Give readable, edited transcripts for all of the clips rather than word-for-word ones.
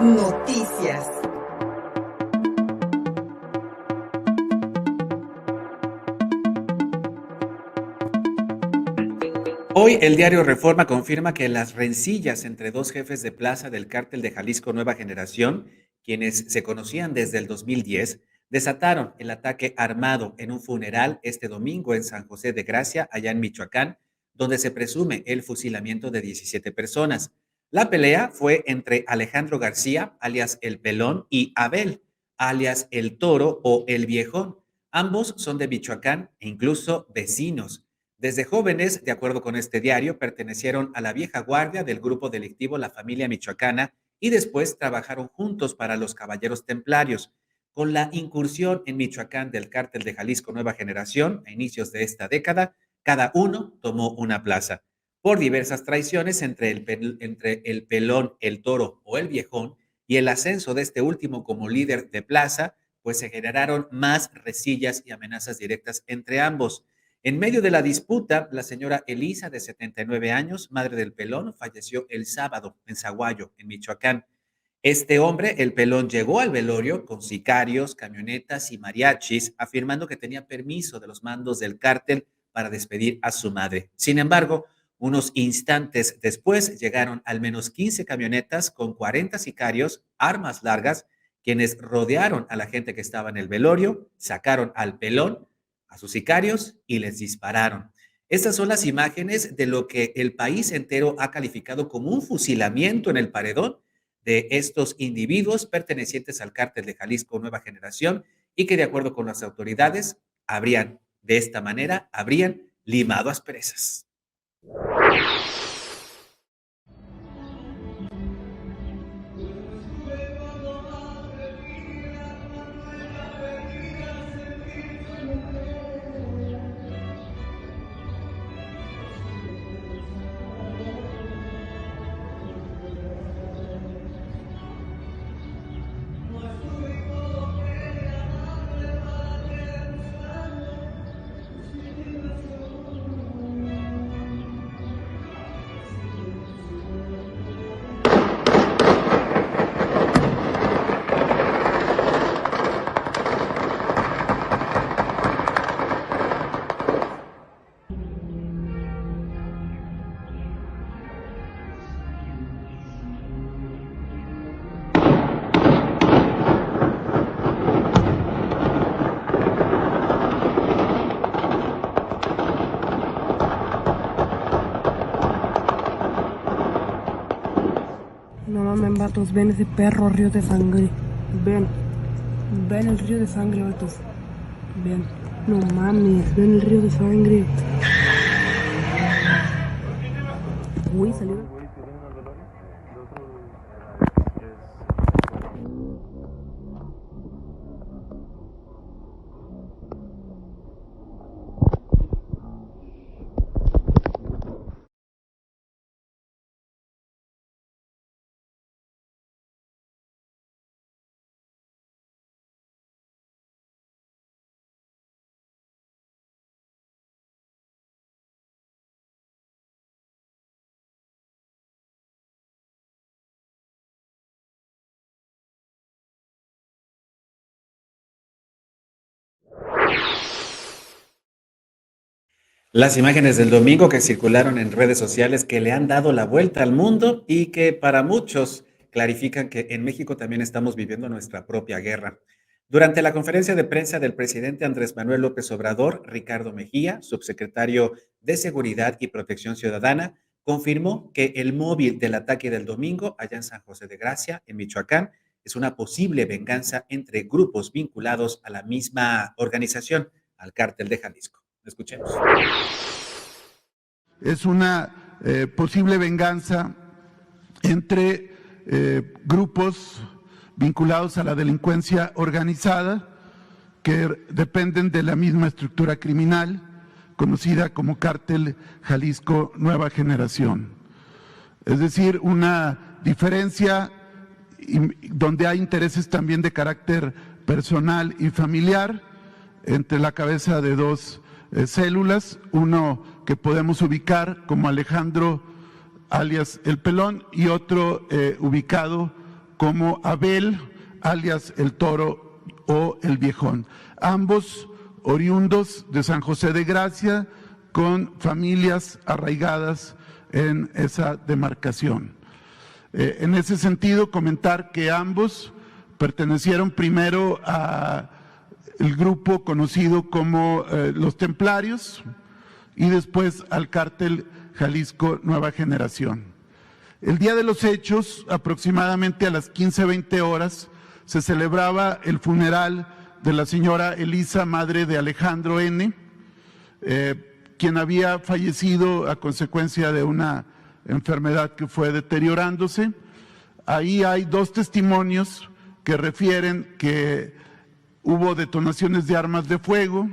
Noticias. Hoy el diario Reforma confirma que las rencillas entre dos jefes de plaza del cártel de Jalisco Nueva Generación, quienes se conocían desde el 2010, desataron el ataque armado en un funeral este domingo en San José de Gracia, allá en Michoacán, donde se presume el fusilamiento de 17 personas. La pelea fue entre Alejandro García, alias El Pelón, y Abel, alias El Toro o El Viejón. Ambos son de Michoacán e incluso vecinos. Desde jóvenes, de acuerdo con este diario, pertenecieron a la vieja guardia del grupo delictivo La Familia Michoacana y después trabajaron juntos para los Caballeros Templarios. Con la incursión en Michoacán del cártel de Jalisco Nueva Generación a inicios de esta década, cada uno tomó una plaza. Por diversas traiciones entre el Pelón, el Toro o el Viejón y el ascenso de este último como líder de plaza, pues se generaron más resillas y amenazas directas entre ambos. En medio de la disputa, la señora Elisa, de 79 años, madre del Pelón, falleció el sábado en Zaguayo, en Michoacán. Este hombre, el Pelón, llegó al velorio con sicarios, camionetas y mariachis, afirmando que tenía permiso de los mandos del cártel para despedir a su madre. Sin embargo, unos instantes después llegaron al menos 15 camionetas con 40 sicarios, armas largas, quienes rodearon a la gente que estaba en el velorio, sacaron al Pelón, a sus sicarios y les dispararon. Estas son las imágenes de lo que el país entero ha calificado como un fusilamiento en el paredón de estos individuos pertenecientes al cártel de Jalisco Nueva Generación y que de acuerdo con las autoridades de esta manera, habrían limado asperezas. No mames, vatos, ven ese perro río de sangre. Ven el río de sangre, vatos. Ven, no mames, ven el río de sangre. Uy, salió. Las imágenes del domingo que circularon en redes sociales que le han dado la vuelta al mundo y que para muchos clarifican que en México también estamos viviendo nuestra propia guerra. Durante la conferencia de prensa del presidente Andrés Manuel López Obrador, Ricardo Mejía, subsecretario de Seguridad y Protección Ciudadana, confirmó que el móvil del ataque del domingo allá en San José de Gracia, en Michoacán, es una posible venganza entre grupos vinculados a la misma organización, al cártel de Jalisco. Escuchemos. Es una posible venganza entre grupos vinculados a la delincuencia organizada que dependen de la misma estructura criminal conocida como Cártel Jalisco Nueva Generación. Es decir, una diferencia donde hay intereses también de carácter personal y familiar entre la cabeza de dos células, uno que podemos ubicar como Alejandro alias El Pelón y otro ubicado como Abel, alias El Toro o El Viejón, ambos oriundos de San José de Gracia, con familias arraigadas en esa demarcación. En ese sentido, comentar que ambos pertenecieron primero a el grupo conocido como los Templarios y después al cártel Jalisco Nueva Generación. El día de los hechos, aproximadamente a las 15:20 horas, se celebraba el funeral de la señora Elisa, madre de Alejandro N., quien había fallecido a consecuencia de una enfermedad que fue deteriorándose. Ahí hay dos testimonios que refieren que hubo detonaciones de armas de fuego,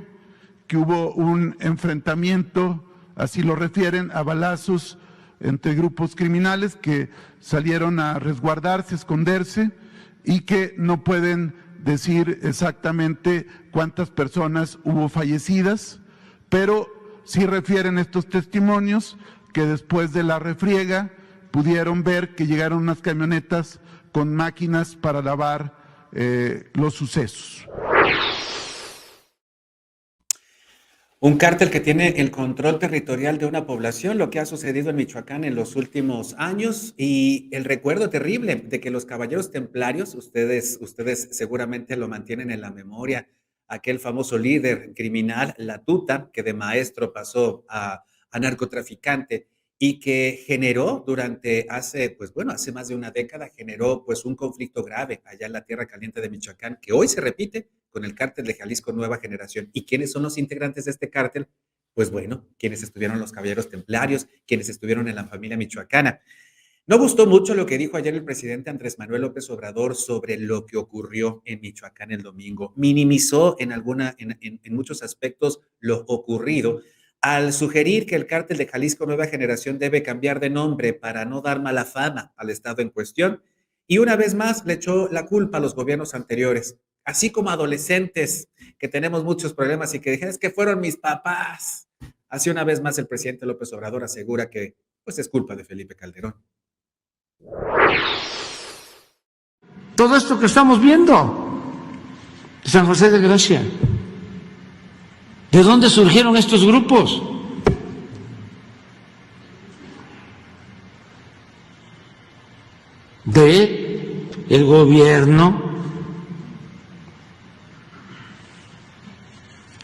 que hubo un enfrentamiento, así lo refieren, a balazos entre grupos criminales que salieron a resguardarse, esconderse, y que no pueden decir exactamente cuántas personas hubo fallecidas, pero sí refieren estos testimonios que después de la refriega pudieron ver que llegaron unas camionetas con máquinas para lavar los sucesos. Un cártel que tiene el control territorial de una población, lo que ha sucedido en Michoacán en los últimos años, y el recuerdo terrible de que los caballeros templarios, ustedes seguramente lo mantienen en la memoria, aquel famoso líder criminal, La Tuta, que de maestro pasó a narcotraficante y que generó hace más de una década, generó pues un conflicto grave allá en la Tierra Caliente de Michoacán, que hoy se repite con el cártel de Jalisco Nueva Generación. ¿Y quiénes son los integrantes de este cártel? Pues bueno, quienes estuvieron en los caballeros templarios, quienes estuvieron en la familia michoacana. No gustó mucho lo que dijo ayer el presidente Andrés Manuel López Obrador sobre lo que ocurrió en Michoacán el domingo. Minimizó en muchos aspectos lo ocurrido, al sugerir que el cártel de Jalisco Nueva Generación debe cambiar de nombre para no dar mala fama al estado en cuestión. Y una vez más le echó la culpa a los gobiernos anteriores, así como adolescentes que tenemos muchos problemas y que dijeron, es que fueron mis papás. Así una vez más el presidente López Obrador asegura que pues es culpa de Felipe Calderón. Todo esto que estamos viendo, San José de Gracia, ¿de dónde surgieron estos grupos? De el gobierno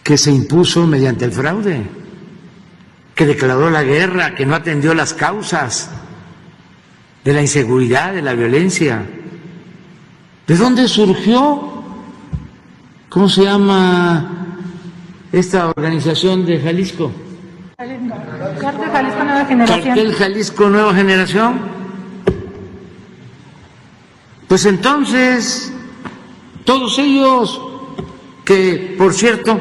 que se impuso mediante el fraude, que declaró la guerra, que no atendió las causas de la inseguridad, de la violencia. ¿De dónde surgió? ¿Cómo se llama esta organización de Jalisco? Cartel Jalisco Nueva Generación. Cartel Jalisco Nueva Generación. Pues entonces, todos ellos, que por cierto,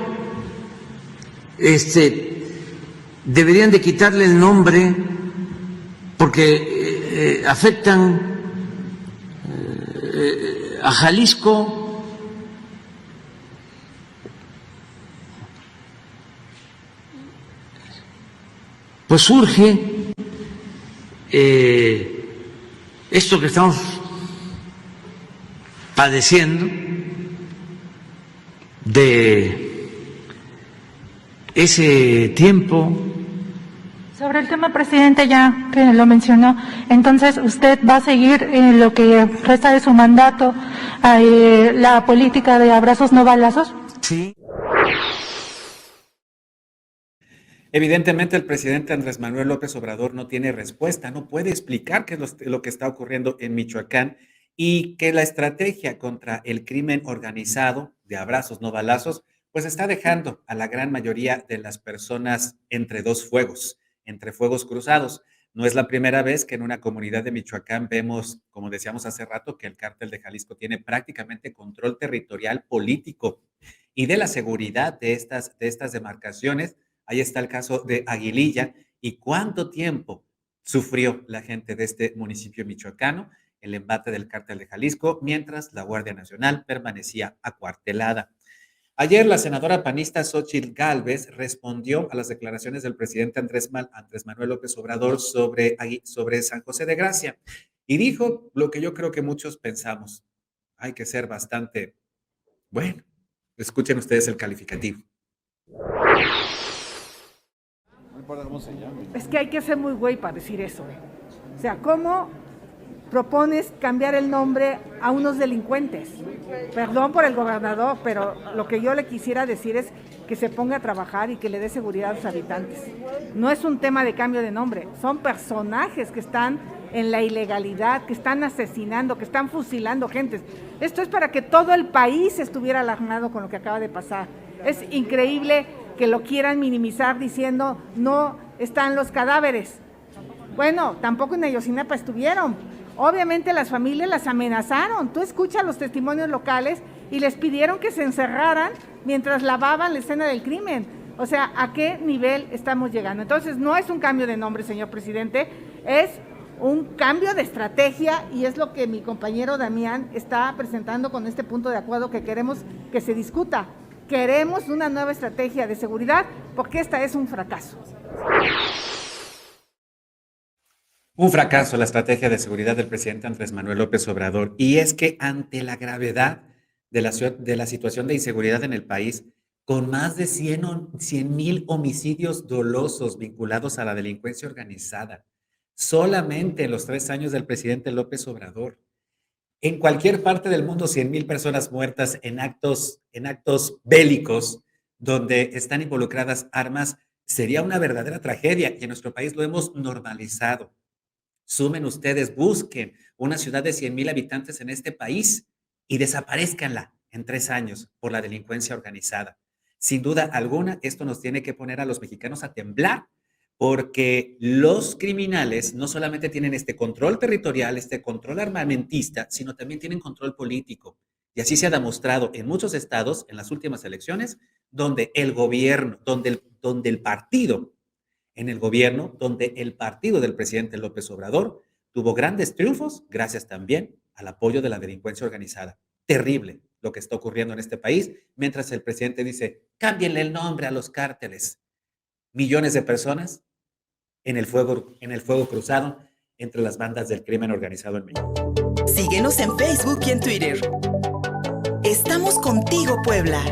deberían de quitarle el nombre porque afectan a Jalisco. Pues surge esto que estamos padeciendo de ese tiempo. Sobre el tema, presidente, ya que lo mencionó, entonces usted va a seguir en lo que resta de su mandato la política de abrazos no balazos. Sí. Evidentemente el presidente Andrés Manuel López Obrador no tiene respuesta, no puede explicar qué es lo que está ocurriendo en Michoacán y que la estrategia contra el crimen organizado de abrazos no balazos pues está dejando a la gran mayoría de las personas entre dos fuegos, entre fuegos cruzados. No es la primera vez que en una comunidad de Michoacán vemos, como decíamos hace rato, que el cártel de Jalisco tiene prácticamente control territorial político y de la seguridad de estas demarcaciones. Ahí está el caso de Aguililla y cuánto tiempo sufrió la gente de este municipio michoacano el embate del cártel de Jalisco, mientras la Guardia Nacional permanecía acuartelada. Ayer la senadora panista Xóchitl Gálvez respondió a las declaraciones del presidente Andrés Manuel López Obrador sobre San José de Gracia y dijo lo que yo creo que muchos pensamos. Hay que ser bastante, bueno, escuchen ustedes el calificativo. Es que hay que ser muy güey para decir eso. O sea, ¿cómo propones cambiar el nombre a unos delincuentes? Perdón por el gobernador, pero lo que yo le quisiera decir es que se ponga a trabajar y que le dé seguridad a los habitantes. No es un tema de cambio de nombre, son personajes que están en la ilegalidad, que están asesinando, que están fusilando gentes. Esto es para que todo el país estuviera alarmado con lo que acaba de pasar. Es increíble que lo quieran minimizar diciendo no están los cadáveres. Bueno, tampoco en Ayotzinapa estuvieron. Obviamente las familias las amenazaron. Tú escuchas los testimonios locales y les pidieron que se encerraran mientras lavaban la escena del crimen. O sea, ¿a qué nivel estamos llegando? Entonces, no es un cambio de nombre, señor presidente, es un cambio de estrategia y es lo que mi compañero Damián está presentando con este punto de acuerdo que queremos que se discuta. Queremos una nueva estrategia de seguridad porque esta es un fracaso. Un fracaso la estrategia de seguridad del presidente Andrés Manuel López Obrador. Y es que ante la gravedad de la situación de inseguridad en el país, con más de 100,000 homicidios dolosos vinculados a la delincuencia organizada, solamente en los 3 años del presidente López Obrador, en cualquier parte del mundo, 100,000 personas muertas en actos bélicos donde están involucradas armas, sería una verdadera tragedia y en nuestro país lo hemos normalizado. Sumen ustedes, busquen una ciudad de 100,000 habitantes en este país y desaparezcanla en 3 años por la delincuencia organizada. Sin duda alguna, esto nos tiene que poner a los mexicanos a temblar, porque los criminales no solamente tienen este control territorial, este control armamentista, sino también tienen control político. Y así se ha demostrado en muchos estados, en las últimas elecciones, donde el gobierno, donde el partido en el gobierno, donde el partido del presidente López Obrador tuvo grandes triunfos gracias también al apoyo de la delincuencia organizada. Terrible lo que está ocurriendo en este país, mientras el presidente dice, cámbienle el nombre a los cárteles. Millones de personas en el fuego cruzado entre las bandas del crimen organizado en México. Síguenos en Facebook y en Twitter. Estamos contigo, Puebla.